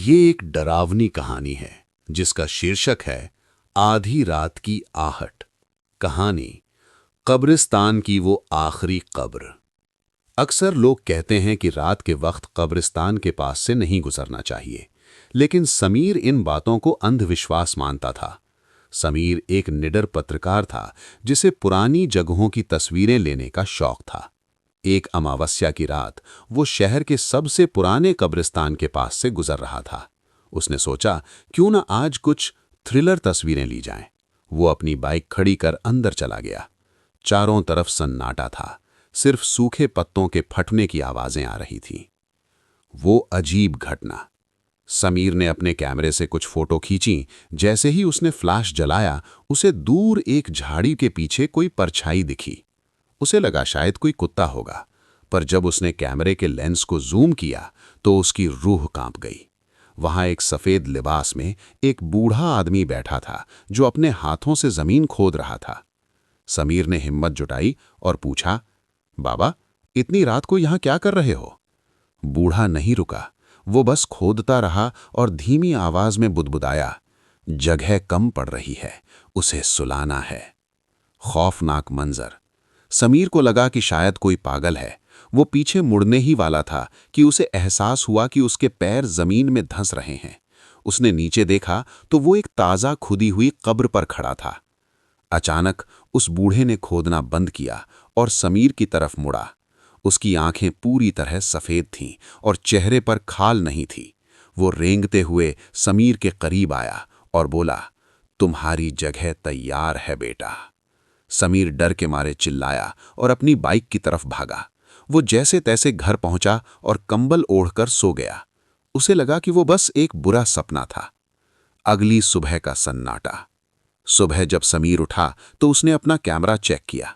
ये एक डरावनी कहानी है जिसका शीर्षक है आधी रात की आहट। कहानी कब्रिस्तान की वो आखिरी कब्र। अक्सर लोग कहते हैं कि रात के वक्त कब्रिस्तान के पास से नहीं गुजरना चाहिए, लेकिन समीर इन बातों को अंधविश्वास मानता था। समीर एक निडर पत्रकार था जिसे पुरानी जगहों की तस्वीरें लेने का शौक था। एक अमावस्या की रात वो शहर के सबसे पुराने कब्रिस्तान के पास से गुजर रहा था। उसने सोचा, क्यों ना आज कुछ थ्रिलर तस्वीरें ली जाएं। वो अपनी बाइक खड़ी कर अंदर चला गया। चारों तरफ सन्नाटा था, सिर्फ सूखे पत्तों के फटने की आवाजें आ रही थीं। वो अजीब घटना। समीर ने अपने कैमरे से कुछ फोटो खींची। जैसे ही उसने फ्लैश जलाया, उसे दूर एक झाड़ी के पीछे कोई परछाई दिखी। उसे लगा शायद कोई कुत्ता होगा, पर जब उसने कैमरे के लेंस को जूम किया तो उसकी रूह कांप गई। वहां एक सफेद लिबास में एक बूढ़ा आदमी बैठा था जो अपने हाथों से जमीन खोद रहा था। समीर ने हिम्मत जुटाई और पूछा, बाबा, इतनी रात को यहां क्या कर रहे हो? बूढ़ा नहीं रुका। वो बस खोदता रहा और धीमी आवाज में बुदबुदाया, जगह कम पड़ रही है, उसे सुलाना है। खौफनाक मंजर। समीर को लगा कि शायद कोई पागल है। वो पीछे मुड़ने ही वाला था कि उसे एहसास हुआ कि उसके पैर जमीन में धंस रहे हैं। उसने नीचे देखा तो वो एक ताज़ा खुदी हुई कब्र पर खड़ा था। अचानक उस बूढ़े ने खोदना बंद किया और समीर की तरफ मुड़ा। उसकी आंखें पूरी तरह सफ़ेद थीं और चेहरे पर खाल नहीं थी। वो रेंगते हुए समीर के करीब आया और बोला, तुम्हारी जगह तैयार है बेटा। समीर डर के मारे चिल्लाया और अपनी बाइक की तरफ भागा। वो जैसे तैसे घर पहुंचा और कंबल ओढ़कर सो गया। उसे लगा कि वो बस एक बुरा सपना था। अगली सुबह का सन्नाटा। सुबह जब समीर उठा तो उसने अपना कैमरा चेक किया।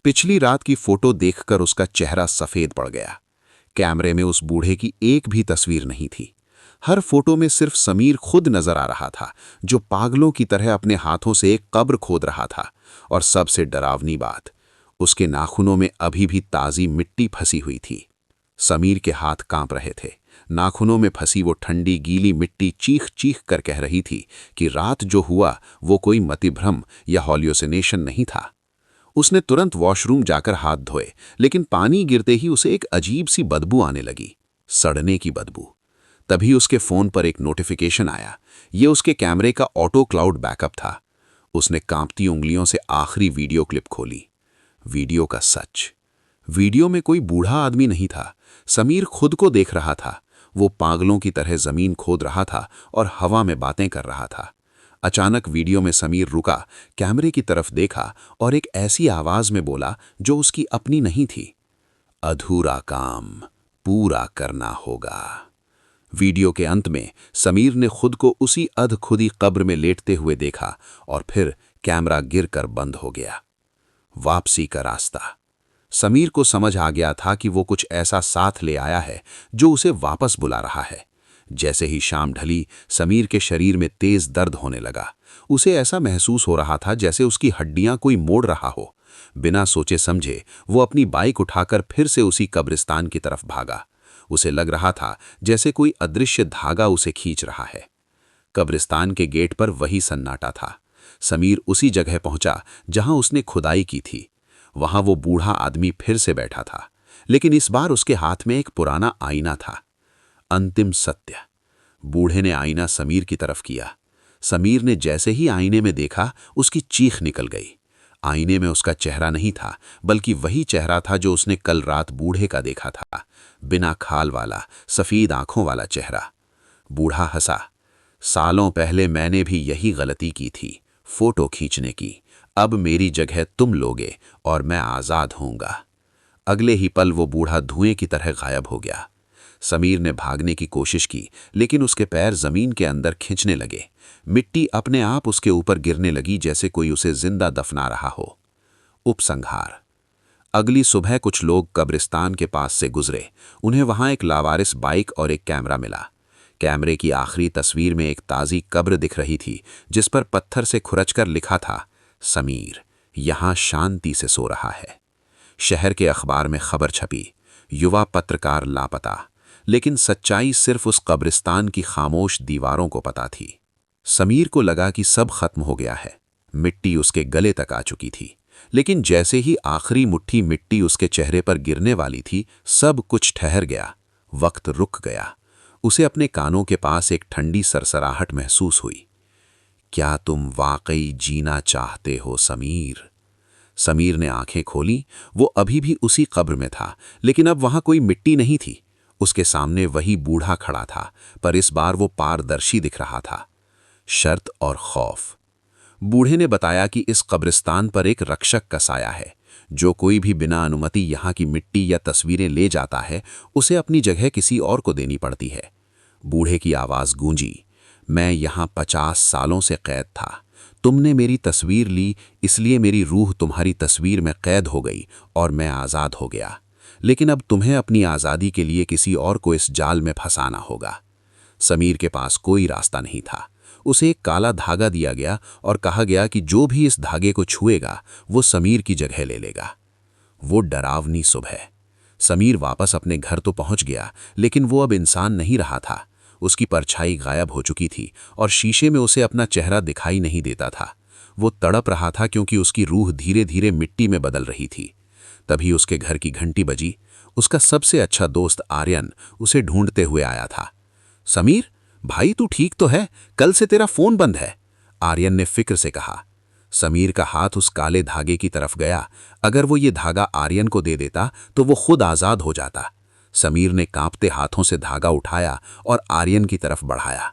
पिछली रात की फोटो देखकर उसका चेहरा सफेद पड़ गया। कैमरे में उस बूढ़े की एक भी तस्वीर नहीं थी। हर फोटो में सिर्फ समीर खुद नजर आ रहा था, जो पागलों की तरह अपने हाथों से एक कब्र खोद रहा था। और सबसे डरावनी बात, उसके नाखूनों में अभी भी ताज़ी मिट्टी फंसी हुई थी। समीर के हाथ कांप रहे थे। नाखूनों में फंसी वो ठंडी गीली मिट्टी चीख चीख कर कह रही थी कि रात जो हुआ वो कोई मतिभ्रम या हॉल्यूसिनेशन नहीं था। उसने तुरंत वॉशरूम जाकर हाथ धोए, लेकिन पानी गिरते ही उसे एक अजीब सी बदबू आने लगी, सड़ने की बदबू। तभी उसके फोन पर एक नोटिफिकेशन आया। ये उसके कैमरे का ऑटो क्लाउड बैकअप था। उसने कांपती उंगलियों से आखिरी वीडियो क्लिप खोली। वीडियो का सच। वीडियो में कोई बूढ़ा आदमी नहीं था। समीर खुद को देख रहा था। वो पागलों की तरह जमीन खोद रहा था और हवा में बातें कर रहा था। अचानक वीडियो में समीर रुका, कैमरे की तरफ देखा और एक ऐसी आवाज में बोला जो उसकी अपनी नहीं थी, अधूरा काम पूरा करना होगा। वीडियो के अंत में समीर ने खुद को उसी अधखुदी कब्र में लेटते हुए देखा और फिर कैमरा गिरकर बंद हो गया। वापसी का रास्ता। समीर को समझ आ गया था कि वो कुछ ऐसा साथ ले आया है जो उसे वापस बुला रहा है। जैसे ही शाम ढली, समीर के शरीर में तेज दर्द होने लगा। उसे ऐसा महसूस हो रहा था जैसे उसकी हड्डियां कोई मोड़ रहा हो। बिना सोचे समझे वो अपनी बाइक उठाकर फिर से उसी कब्रिस्तान की तरफ भागा। उसे लग रहा था जैसे कोई अदृश्य धागा उसे खींच रहा है। कब्रिस्तान के गेट पर वही सन्नाटा था। समीर उसी जगह पहुंचा जहां उसने खुदाई की थी। वहां वो बूढ़ा आदमी फिर से बैठा था, लेकिन इस बार उसके हाथ में एक पुराना आईना था। अंतिम सत्य। बूढ़े ने आईना समीर की तरफ किया। समीर ने जैसे ही आईने में देखा, उसकी चीख निकल गई। आईने में उसका चेहरा नहीं था, बल्कि वही चेहरा था जो उसने कल रात बूढ़े का देखा था। बिना खाल वाला, सफेद आंखों वाला चेहरा। बूढ़ा हंसा, सालों पहले मैंने भी यही गलती की थी, फोटो खींचने की। अब मेरी जगह तुम लोगे और मैं आजाद होऊंगा। अगले ही पल वो बूढ़ा धुएं की तरह गायब हो गया। समीर ने भागने की कोशिश की, लेकिन उसके पैर जमीन के अंदर खिंचने लगे। मिट्टी अपने आप उसके ऊपर गिरने लगी, जैसे कोई उसे जिंदा दफना रहा हो। उपसंहार। अगली सुबह कुछ लोग कब्रिस्तान के पास से गुजरे। उन्हें वहां एक लावारिस बाइक और एक कैमरा मिला। कैमरे की आखिरी तस्वीर में एक ताज़ी कब्र दिख रही थी, जिस पर पत्थर से खुरचकर लिखा था, समीर यहां शांति से सो रहा है। शहर के अखबार में खबर छपी, युवा पत्रकार लापता। लेकिन सच्चाई सिर्फ उस कब्रिस्तान की खामोश दीवारों को पता थी। समीर को लगा कि सब खत्म हो गया है, मिट्टी उसके गले तक आ चुकी थी। लेकिन जैसे ही आखिरी मुट्ठी मिट्टी उसके चेहरे पर गिरने वाली थी, सब कुछ ठहर गया, वक्त रुक गया। उसे अपने कानों के पास एक ठंडी सरसराहट महसूस हुई। क्या तुम वाकई जीना चाहते हो समीर? समीर ने आंखें खोली। वो अभी भी उसी कब्र में था, लेकिन अब वहां कोई मिट्टी नहीं थी। उसके सामने वही बूढ़ा खड़ा था, पर इस बार वो पारदर्शी दिख रहा था। शर्त और खौफ। बूढ़े ने बताया कि इस कब्रिस्तान पर एक रक्षक का साया है। जो कोई भी बिना अनुमति यहाँ की मिट्टी या तस्वीरें ले जाता है, उसे अपनी जगह किसी और को देनी पड़ती है। बूढ़े की आवाज़ गूंजी, मैं यहाँ 50 सालों से कैद था। तुमने मेरी तस्वीर ली, इसलिए मेरी रूह तुम्हारी तस्वीर में कैद हो गई और मैं आज़ाद हो गया। लेकिन अब तुम्हें अपनी आज़ादी के लिए किसी और को इस जाल में फंसाना होगा। समीर के पास कोई रास्ता नहीं था। उसे एक काला धागा दिया गया और कहा गया कि जो भी इस धागे को छुएगा, वो समीर की जगह ले लेगा। वो डरावनी सुबह। समीर वापस अपने घर तो पहुंच गया, लेकिन वो अब इंसान नहीं रहा था। उसकी परछाई गायब हो चुकी थी और शीशे में उसे अपना चेहरा दिखाई नहीं देता था। वो तड़प रहा था क्योंकि उसकी रूह धीरे धीरे मिट्टी में बदल रही थी। तभी उसके घर की घंटी बजी। उसका सबसे अच्छा दोस्त आर्यन उसे ढूंढते हुए आया था। समीर भाई, तू ठीक तो है? कल से तेरा फोन बंद है, आर्यन ने फिक्र से कहा। समीर का हाथ उस काले धागे की तरफ गया। अगर वो ये धागा आर्यन को दे देता तो वो खुद आजाद हो जाता। समीर ने कांपते हाथों से धागा उठाया और आर्यन की तरफ बढ़ाया।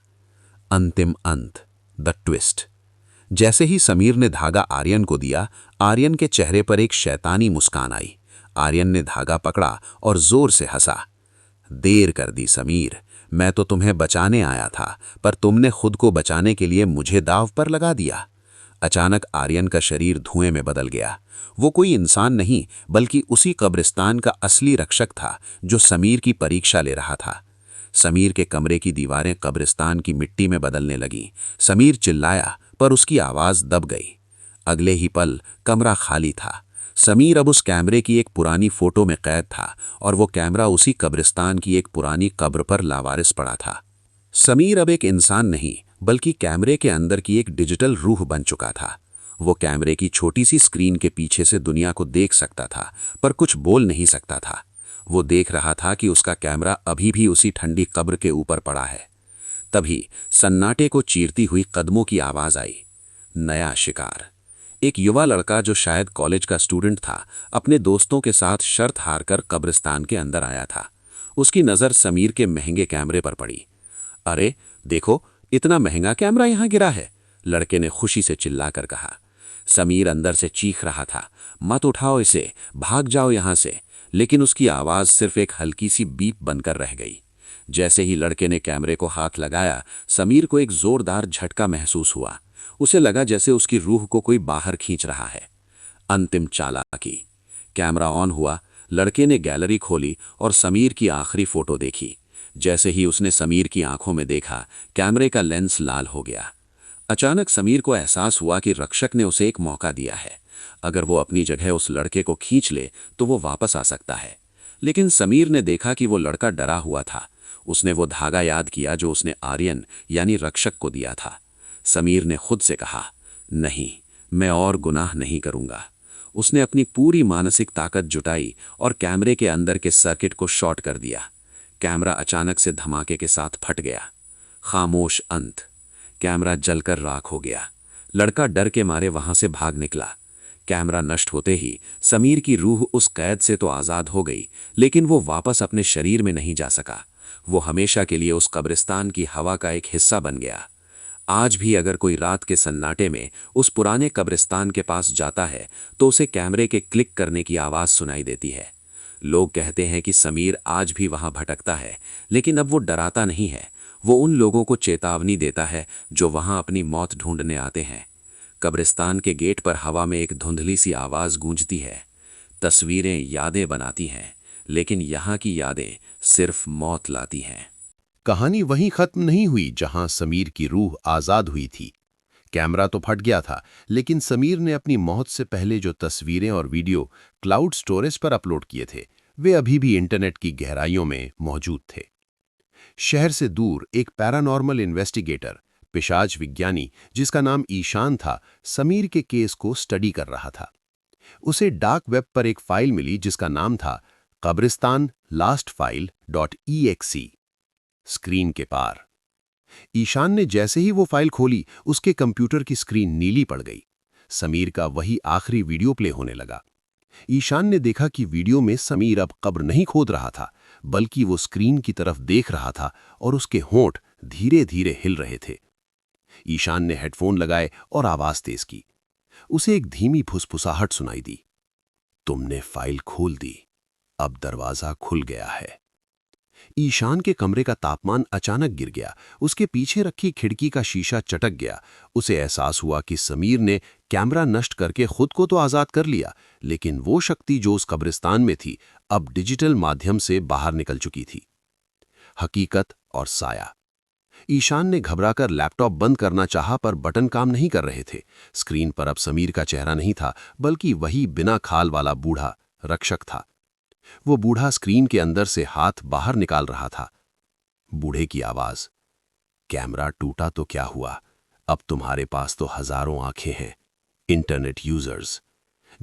अंतिम अंत, द ट्विस्ट। जैसे ही समीर ने धागा आर्यन को दिया, आर्यन के चेहरे पर एक शैतानी मुस्कान आई। आर्यन ने धागा पकड़ा और जोर से हंसा। देर कर दी समीर, मैं तो तुम्हें बचाने आया था, पर तुमने खुद को बचाने के लिए मुझे दांव पर लगा दिया। अचानक आर्यन का शरीर धुएं में बदल गया। वो कोई इंसान नहीं, बल्कि उसी कब्रिस्तान का असली रक्षक था जो समीर की परीक्षा ले रहा था। समीर के कमरे की दीवारें कब्रिस्तान की मिट्टी में बदलने लगीं। समीर चिल्लाया, पर उसकी आवाज़ दब गई। अगले ही पल कमरा खाली था। समीर अब उस कैमरे की एक पुरानी फोटो में कैद था और वो कैमरा उसी कब्रिस्तान की एक पुरानी कब्र पर लावारिस पड़ा था। समीर अब एक इंसान नहीं, बल्कि कैमरे के अंदर की एक डिजिटल रूह बन चुका था। वो कैमरे की छोटी सी स्क्रीन के पीछे से दुनिया को देख सकता था, पर कुछ बोल नहीं सकता था। वो देख रहा था कि उसका कैमरा अभी भी उसी ठंडी कब्र के ऊपर पड़ा है। तभी सन्नाटे को चीरती हुई कदमों की आवाज आई। नया शिकार। एक युवा लड़का जो शायद कॉलेज का स्टूडेंट था, अपने दोस्तों के साथ शर्त हारकर कब्रिस्तान के अंदर आया था। उसकी नज़र समीर के महंगे कैमरे पर पड़ी। अरे देखो, इतना महंगा कैमरा यहाँ गिरा है, लड़के ने खुशी से चिल्लाकर कहा। समीर अंदर से चीख रहा था, मत उठाओ इसे, भाग जाओ यहाँ से। लेकिन उसकी आवाज़ सिर्फ एक हल्की सी बीप बनकर रह गई। जैसे ही लड़के ने कैमरे को हाथ लगाया, समीर को एक जोरदार झटका महसूस हुआ। उसे लगा जैसे उसकी रूह को कोई बाहर खींच रहा है। अंतिम चालाकी। कैमरा ऑन हुआ, लड़के ने गैलरी खोली और समीर की आखिरी फोटो देखी। जैसे ही उसने समीर की आंखों में देखा, कैमरे का लेंस लाल हो गया। अचानक समीर को एहसास हुआ कि रक्षक ने उसे एक मौका दिया है। अगर वो अपनी जगह उस लड़के को खींच ले तो वो वापस आ सकता है। लेकिन समीर ने देखा कि वो लड़का डरा हुआ था। उसने वो धागा याद किया जो उसने आर्यन यानी रक्षक को दिया था। समीर ने खुद से कहा, नहीं, मैं और गुनाह नहीं करूंगा। उसने अपनी पूरी मानसिक ताकत जुटाई और कैमरे के अंदर के सर्किट को शॉर्ट कर दिया। कैमरा अचानक से धमाके के साथ फट गया। खामोश अंत। कैमरा जलकर राख हो गया। लड़का डर के मारे वहां से भाग निकला। कैमरा नष्ट होते ही समीर की रूह उस कैद से तो आज़ाद हो गई, लेकिन वो वापस अपने शरीर में नहीं जा सका। वो हमेशा के लिए उस कब्रिस्तान की हवा का एक हिस्सा बन गया। आज भी अगर कोई रात के सन्नाटे में उस पुराने कब्रिस्तान के पास जाता है तो उसे कैमरे के क्लिक करने की आवाज़ सुनाई देती है। लोग कहते हैं कि समीर आज भी वहां भटकता है, लेकिन अब वो डराता नहीं है। वो उन लोगों को चेतावनी देता है जो वहां अपनी मौत ढूंढने आते हैं। कब्रिस्तान के गेट पर हवा में एक धुंधली सी आवाज़ गूंजती है। तस्वीरें यादें बनाती हैं, लेकिन यहाँ की यादें सिर्फ मौत लाती हैं। कहानी वहीं खत्म नहीं हुई जहां समीर की रूह आजाद हुई थी। कैमरा तो फट गया था, लेकिन समीर ने अपनी मौत से पहले जो तस्वीरें और वीडियो क्लाउड स्टोरेज पर अपलोड किए थे, वे अभी भी इंटरनेट की गहराइयों में मौजूद थे। शहर से दूर एक पैरानॉर्मल इन्वेस्टिगेटर, पिशाच विज्ञानी जिसका नाम ईशान था, समीर के केस को स्टडी कर रहा था। उसे डार्क वेब पर एक फाइल मिली जिसका नाम था कब्रिस्तान लास्ट फाइल .exe। स्क्रीन के पार। ईशान ने जैसे ही वो फाइल खोली, उसके कंप्यूटर की स्क्रीन नीली पड़ गई। समीर का वही आखिरी वीडियो प्ले होने लगा। ईशान ने देखा कि वीडियो में समीर अब कब्र नहीं खोद रहा था, बल्कि वो स्क्रीन की तरफ देख रहा था और उसके होंठ धीरे धीरे हिल रहे थे। ईशान ने हेडफोन लगाए और आवाज तेज की। उसे एक धीमी फुसफुसाहट सुनाई दी। तुमने फाइल खोल दी, अब दरवाजा खुल गया है। ईशान के कमरे का तापमान अचानक गिर गया। उसके पीछे रखी खिड़की का शीशा चटक गया। उसे एहसास हुआ कि समीर ने कैमरा नष्ट करके खुद को तो आजाद कर लिया, लेकिन वो शक्ति जो उस कब्रिस्तान में थी, अब डिजिटल माध्यम से बाहर निकल चुकी थी। हकीकत और साया। ईशान ने घबराकर लैपटॉप बंद करना चाहा, पर बटन काम नहीं कर रहे थे। स्क्रीन पर अब समीर का चेहरा नहीं था, बल्कि वही बिना खाल वाला बूढ़ा रक्षक था। वो बूढ़ा स्क्रीन के अंदर से हाथ बाहर निकाल रहा था। बूढ़े की आवाज, कैमरा टूटा तो क्या हुआ, अब तुम्हारे पास तो हजारों आंखें हैं। इंटरनेट यूजर्स,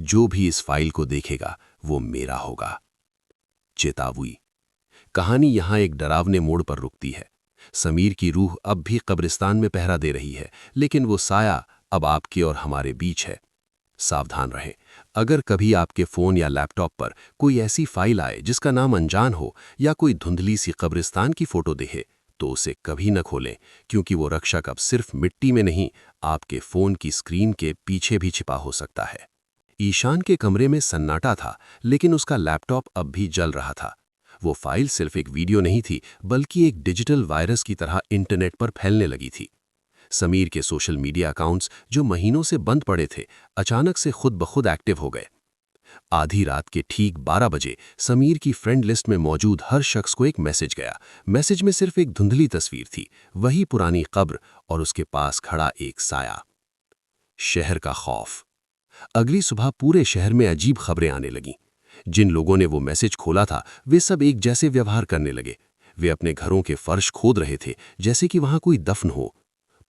जो भी इस फाइल को देखेगा वो मेरा होगा। चेतावनी। कहानी यहां एक डरावने मोड़ पर रुकती है। समीर की रूह अब भी कब्रिस्तान में पहरा दे रही है, लेकिन वो साया अब आपके और हमारे बीच है। सावधान रहें। अगर कभी आपके फोन या लैपटॉप पर कोई ऐसी फाइल आए जिसका नाम अनजान हो, या कोई धुंधली सी कब्रिस्तान की फोटो दिखे, तो उसे कभी न खोलें, क्योंकि वो रक्षक अब सिर्फ मिट्टी में नहीं, आपके फोन की स्क्रीन के पीछे भी छिपा हो सकता है। ईशान के कमरे में सन्नाटा था, लेकिन उसका लैपटॉप अब भी जल रहा था। वो फाइल सिर्फ एक वीडियो नहीं थी, बल्कि एक डिजिटल वायरस की तरह इंटरनेट पर फैलने लगी थी। समीर के सोशल मीडिया अकाउंट्स, जो महीनों से बंद पड़े थे, अचानक से खुद ब खुद एक्टिव हो गए। आधी रात के ठीक 12 बजे समीर की फ्रेंड लिस्ट में मौजूद हर शख्स को एक मैसेज गया। मैसेज में सिर्फ एक धुंधली तस्वीर थी, वही पुरानी कब्र और उसके पास खड़ा एक साया। शहर का खौफ। अगली सुबह पूरे शहर में अजीब खबरें आने लगीं। जिन लोगों ने वो मैसेज खोला था, वे सब एक जैसे व्यवहार करने लगे। वे अपने घरों के फर्श खोद रहे थे, जैसे कि वहां कोई दफन हो।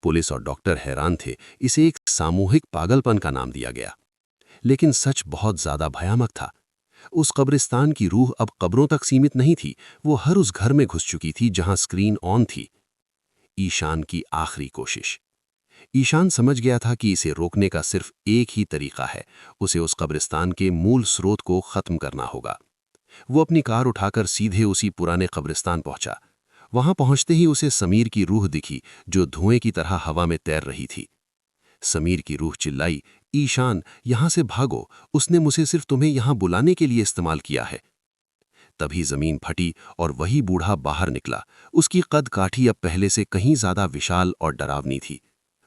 पुलिस और डॉक्टर हैरान थे। इसे एक सामूहिक पागलपन का नाम दिया गया, लेकिन सच बहुत ज्यादा भयानक था। उस कब्रिस्तान की रूह अब कब्रों तक सीमित नहीं थी, वो हर उस घर में घुस चुकी थी जहां स्क्रीन ऑन थी। ईशान की आखिरी कोशिश। ईशान समझ गया था कि इसे रोकने का सिर्फ एक ही तरीका है, उसे उस कब्रिस्तान के मूल स्रोत को खत्म करना होगा। वो अपनी कार उठाकर सीधे उसी पुराने कब्रिस्तान पहुंचा। वहां पहुंचते ही उसे समीर की रूह दिखी, जो धुएं की तरह हवा में तैर रही थी। समीर की रूह चिल्लाई, ईशान, यहां से भागो, उसने मुझे सिर्फ तुम्हें यहां बुलाने के लिए इस्तेमाल किया है। तभी जमीन फटी और वही बूढ़ा बाहर निकला। उसकी कद काठी अब पहले से कहीं ज्यादा विशाल और डरावनी थी।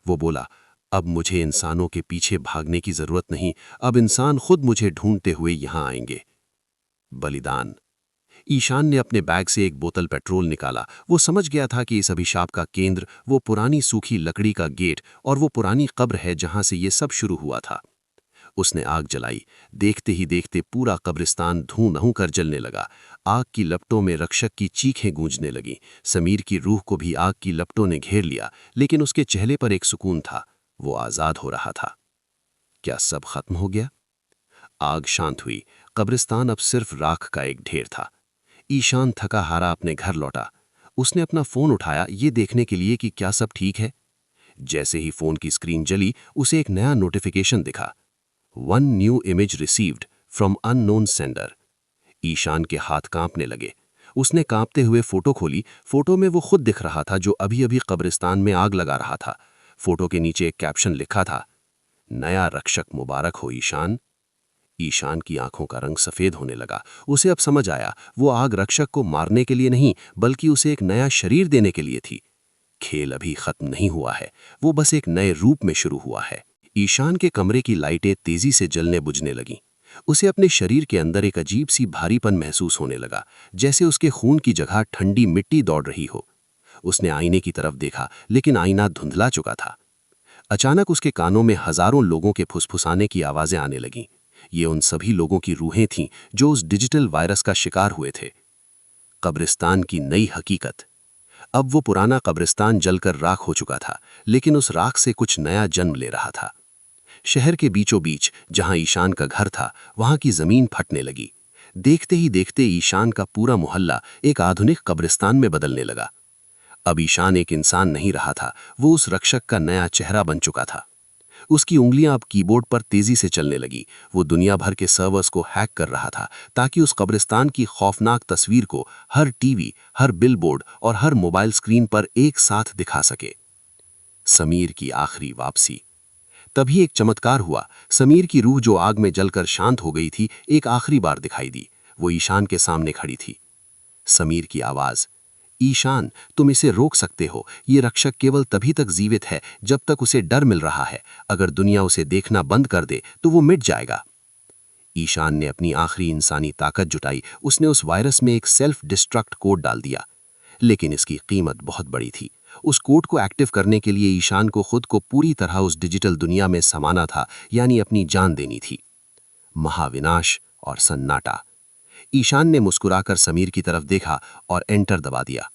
वो बोला, अब मुझे इंसानों के पीछे भागने की जरूरत नहीं, अब इंसान खुद मुझे ढूंढते हुए यहां आएंगे। बलिदान। ईशान ने अपने बैग से एक बोतल पेट्रोल निकाला। वो समझ गया था कि इस अभिशाप का केंद्र वो पुरानी सूखी लकड़ी का गेट और वो पुरानी कब्र है जहां से ये सब शुरू हुआ था। उसने आग जलाई। देखते ही देखते पूरा कब्रिस्तान धूं-धूं कर जलने लगा। आग की लपटों में रक्षक की चीखें गूंजने लगीं। समीर की रूह को भी आग की लपटों ने घेर लिया, लेकिन उसके चेहरे पर एक सुकून था। वो आजाद हो रहा था। क्या सब खत्म हो गया? आग शांत हुई। कब्रिस्तान अब सिर्फ राख का एक ढेर था। ईशान थका हारा अपने घर लौटा। उसने अपना फोन उठाया, ये देखने के लिए कि क्या सब ठीक है। जैसे ही फोन की स्क्रीन जली, उसे एक नया नोटिफिकेशन दिखा। 1 new image received from unknown sender. Ishaan के हाथ कांपने लगे। उसने कांपते हुए फोटो खोली। फोटो में वो खुद दिख रहा था, जो अभी अभी कब्रिस्तान में आग लगा रहा था। फोटो के नीचे एक कैप्शन लिखा था, नया रक्षक मुबारक हो ईशान। ईशान की आंखों का रंग सफेद होने लगा। उसे अब समझ आया, वो आग रक्षक को मारने के लिए नहीं, बल्कि उसे एक नया शरीर देने के लिए थी। खेल अभी खत्म नहीं हुआ है, वो बस एक नए रूप में शुरू हुआ है। ईशान के कमरे की लाइटें तेजी से जलने बुझने लगीं। उसे अपने शरीर के अंदर एक अजीब सी भारीपन महसूस होने लगा, जैसे उसके खून की जगह ठंडी मिट्टी दौड़ रही हो। उसने आईने की तरफ देखा, लेकिन आईना धुंधला चुका था। अचानक उसके कानों में हजारों लोगों के फुसफुसाने की आवाजें आने लगीं। ये उन सभी लोगों की रूहें थीं जो उस डिजिटल वायरस का शिकार हुए थे। कब्रिस्तान की नई हकीकत। अब वो पुराना कब्रिस्तान जलकर राख हो चुका था, लेकिन उस राख से कुछ नया जन्म ले रहा था। शहर के बीचों बीच जहां ईशान का घर था, वहां की जमीन फटने लगी। देखते ही देखते ईशान का पूरा मोहल्ला एक आधुनिक कब्रिस्तान में बदलने लगा। अब ईशान एक इंसान नहीं रहा था, वो उस रक्षक का नया चेहरा बन चुका था। उसकी उंगलियां अब कीबोर्ड पर तेजी से चलने लगी। वो दुनिया भर के सर्वर्स को हैक कर रहा था ताकि उस कब्रिस्तान की खौफनाक तस्वीर को हर टीवी, हर बिलबोर्ड और हर मोबाइल स्क्रीन पर एक साथ दिखा सके। समीर की आखिरी वापसी। तभी एक चमत्कार हुआ। समीर की रूह जो आग में जलकर शांत हो गई थी, एक आखिरी बार दिखाई दी। वो ईशान के सामने खड़ी थी। समीर की आवाज, ईशान, तुम इसे रोक सकते हो। ये रक्षक केवल तभी तक जीवित है जब तक उसे डर मिल रहा है। अगर दुनिया उसे देखना बंद कर दे तो वो मिट जाएगा। ईशान ने अपनी आखिरी इंसानी ताकत जुटाई। उसने उस वायरस में एक सेल्फ डिस्ट्रक्ट कोड डाल दिया, लेकिन इसकी कीमत बहुत बड़ी थी। उस कोड को एक्टिव करने के लिए ईशान को खुद को पूरी तरह उस डिजिटल दुनिया में समाना था, यानी अपनी जान देनी थी। महाविनाश और सन्नाटा। ईशान ने मुस्कुराकर समीर की तरफ देखा और एंटर दबा दिया।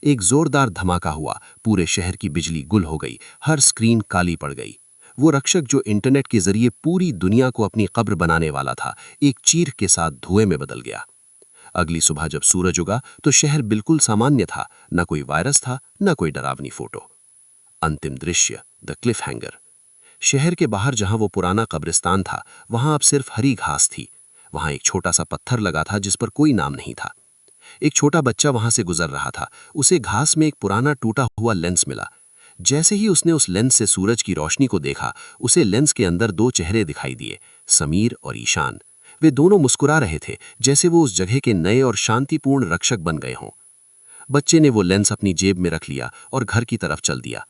एक जोरदार धमाका हुआ। पूरे शहर की बिजली गुल हो गई, हर स्क्रीन काली पड़ गई। वो रक्षक जो इंटरनेट के जरिए पूरी दुनिया को अपनी कब्र बनाने वाला था, एक चीर के साथ धुएं में बदल गया। अगली सुबह जब सूरज उगा तो शहर बिल्कुल सामान्य था। न कोई वायरस था, न कोई डरावनी फोटो। अंतिम दृश्य, द क्लिफ हैंगर। शहर के बाहर जहां वो पुराना कब्रिस्तान था, वहां अब सिर्फ हरी घास थी। वहां एक छोटा सा पत्थर लगा था जिस पर कोई नाम नहीं था। एक छोटा बच्चा वहां से गुजर रहा था। उसे घास में एक पुराना टूटा हुआ लेंस मिला। जैसे ही उसने उस लेंस से सूरज की रोशनी को देखा, उसे लेंस के अंदर दो चेहरे दिखाई दिए, समीर और ईशान। वे दोनों मुस्कुरा रहे थे, जैसे वो उस जगह के नए और शांतिपूर्ण रक्षक बन गए हों। बच्चे ने वो लेंस अपनी जेब में रख लिया और घर की तरफ चल दिया।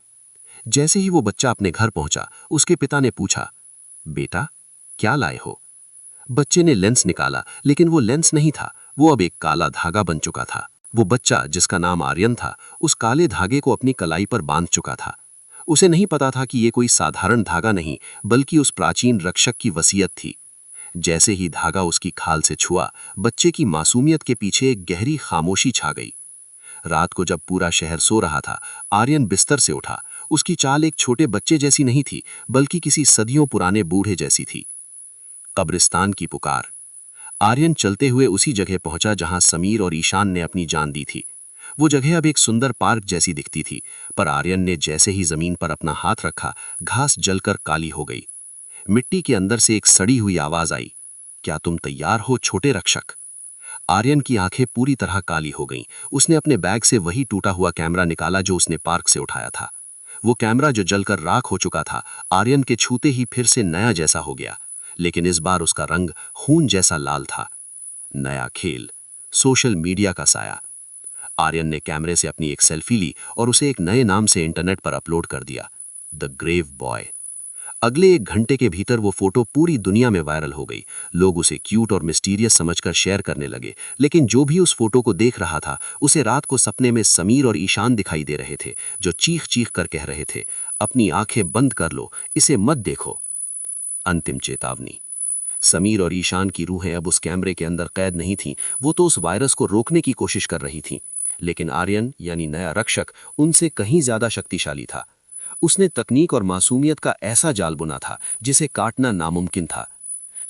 जैसे ही वो बच्चा अपने घर पहुंचा, उसके पिता ने पूछा, बेटा, क्या लाए हो? बच्चे ने लेंस निकाला, लेकिन वो लेंस नहीं था। वो अब एक काला धागा बन चुका था। वो बच्चा, जिसका नाम आर्यन था, उस काले धागे को अपनी कलाई पर बांध चुका था। उसे नहीं पता था कि ये कोई साधारण धागा नहीं, बल्कि उस प्राचीन रक्षक की वसीयत थी। जैसे ही धागा उसकी खाल से छुआ, बच्चे की मासूमियत के पीछे एक गहरी खामोशी छा गई। रात को जब पूरा शहर सो रहा था, आर्यन बिस्तर से उठा। उसकी चाल एक छोटे बच्चे जैसी नहीं थी, बल्कि किसी सदियों पुराने बूढ़े जैसी थी। कब्रिस्तान की पुकार। आर्यन चलते हुए उसी जगह पहुंचा जहां समीर और ईशान ने अपनी जान दी थी। वो जगह अब एक सुंदर पार्क जैसी दिखती थी, पर आर्यन ने जैसे ही जमीन पर अपना हाथ रखा, घास जलकर काली हो गई। मिट्टी के अंदर से एक सड़ी हुई आवाज आई, क्या तुम तैयार हो छोटे रक्षक? आर्यन की आंखें पूरी तरह काली हो गईं। उसने अपने बैग से वही टूटा हुआ कैमरा निकाला जो उसने पार्क से उठाया था। वो कैमरा जो जलकर राख हो चुका था, आर्यन के छूते ही फिर से नया जैसा हो गया, लेकिन इस बार उसका रंग खून जैसा लाल था। नया खेल, सोशल मीडिया का साया। आर्यन ने कैमरे से अपनी एक सेल्फी ली और उसे एक नए नाम से इंटरनेट पर अपलोड कर दिया, द ग्रेव बॉय। अगले 1 घंटे के भीतर वो फोटो पूरी दुनिया में वायरल हो गई। लोग उसे क्यूट और मिस्टीरियस समझकर शेयर करने लगे, लेकिन जो भी उस फोटो को देख रहा था, उसे रात को सपने में समीर और ईशान दिखाई दे रहे थे, जो चीख चीख कर कह रहे थे, अपनी आंखें बंद कर लो, इसे मत देखो। अंतिम चेतावनी। समीर और ईशान की रूहें अब उस कैमरे के अंदर कैद नहीं थीं। वो तो उस वायरस को रोकने की कोशिश कर रही थीं, लेकिन आर्यन यानी नया रक्षक उनसे कहीं ज्यादा शक्तिशाली था। उसने तकनीक और मासूमियत का ऐसा जाल बुना था जिसे काटना नामुमकिन था।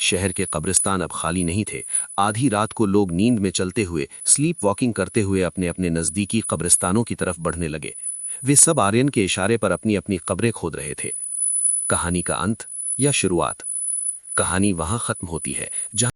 शहर के कब्रिस्तान अब खाली नहीं थे। आधी रात को लोग नींद में चलते हुए, स्लीप वॉकिंग करते हुए अपने अपने नजदीकी कब्रिस्तानों की तरफ बढ़ने लगे। वे सब आर्यन के इशारे पर अपनी अपनी कब्रें खोद रहे थे। कहानी का अंत या शुरुआत? कहानी वहां खत्म होती है जहां